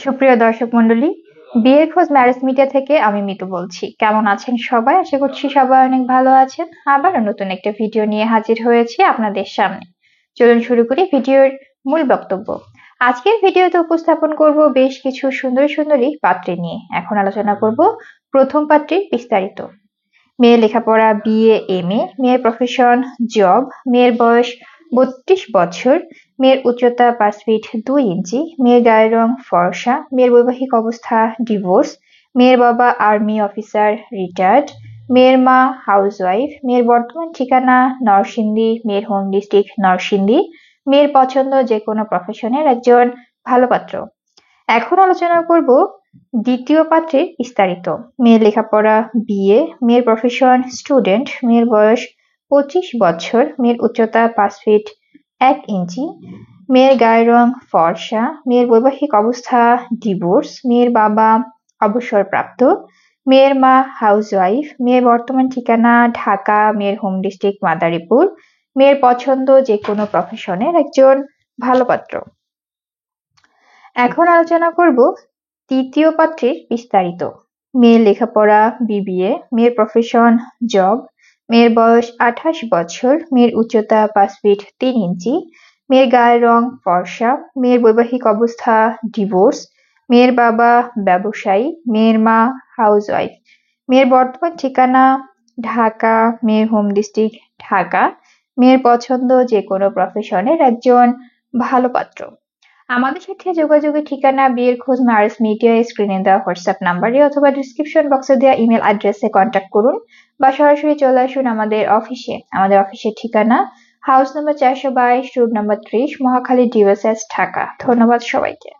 সুপ্রিয় দর্শক মণ্ডলী, বিয়ের খোঁজ ম্যারেজ মিডিয়া থেকে আমি মিতু বলছি। কেমন আছেন সবাই? আশা করছি সবাই অনেক ভালো আছেন। আবারও নতুন একটা ভিডিও নিয়ে হাজির হয়েছি আপনাদের সামনে। চলুন শুরু করি ভিডিওর মূল বক্তব্য। আজকের ভিডিওতে উপস্থাপন করব বেশ কিছু সুন্দরী পাত্রী নিয়ে। এখন আলোচনা করব প্রথম পাত্রীর বিস্তারিত। মেয়ের লেখাপড়া BA MA, মেয়ের প্রফেশন জব, মেয়ের বয়স 32 বছর, মেয়ের উচ্চতা 5 ফিট 2 ইঞ্চি, মেয়ের গায়ের রং ফর্সা, মেয়ের বৈবাহিক অবস্থা ডিভোর্স, মেয়ের বাবা আর্মি অফিসার রিটায়ার্ড, মেয়ের মা হাউসওয়াইফ, মেয়ের বর্তমান ঠিকানা নরসিংদী, মেয়ের হোম ডিস্ট্রিক্ট নরসিংদী, মেয়ের পছন্দ যে কোনো প্রফেশনের একজন ভালো পাত্র। এখন আলোচনা করব দ্বিতীয় পাত্রের বিস্তারিত। মেয়ের লেখাপড়া BA, মেয়ের প্রফেশন স্টুডেন্ট, মেয়ের বয়স 25 বছর, মেয়ের উচ্চতা 5 ফিট 1 ইঞ্চি, মেয়ের গায়ের রং ফর্সা, মেয়ের বৈবাহিক অবস্থা ডিভোর্স, মেয়ের বাবা অবসরপ্রাপ্ত, মেয়ের মা হাউসওয়াইফ, মেয়ের বর্তমান ঠিকানা ঢাকা, মেয়ের হোম ডিস্ট্রিক্ট মাদারীপুর, মেয়ের পছন্দ যে কোনো প্রফেশনের একজন ভালো পাত্র। এখন আলোচনা করব তৃতীয় পাত্রের বিস্তারিত। মেয়ের লেখাপড়া BBA, মেয়ের প্রফেশন জব, মেয়ের বয়স 28 বছর, মেয়ের উচ্চতা 5 ফিট 3 ইঞ্চি, মেয়ের গায়ের রং ফর্সা, মেয়ের বৈবাহিক অবস্থা ডিভোর্স, মেয়ের বাবা ব্যবসায়ী, মেয়ের মা হাউসওয়াইফ, মেয়ের বর্তমান ঠিকানা ঢাকা, মেয়ের হোম ডিস্ট্রিক্ট ঢাকা, মেয়ের পছন্দ যে কোনো প্রফেশনের একজন ভালো পাত্র। আমাদের সাথে যোগাযোগের ঠিকানা বিয়ের খোঁজ ম্যারেজ মিডিয়া স্ক্রিনে দেওয়া হোয়াটসঅ্যাপ নাম্বারে অথবা ডিসক্রিপশন বক্সে দেওয়া ইমেল অ্যাড্রেসে কন্ট্যাক্ট করুন বা সরাসরি চলে আসুন আমাদের অফিসে। আমাদের অফিসের ঠিকানা house number 422, road number 30, Mohakhali DOSS Dhaka. ধন্যবাদ সবাইকে।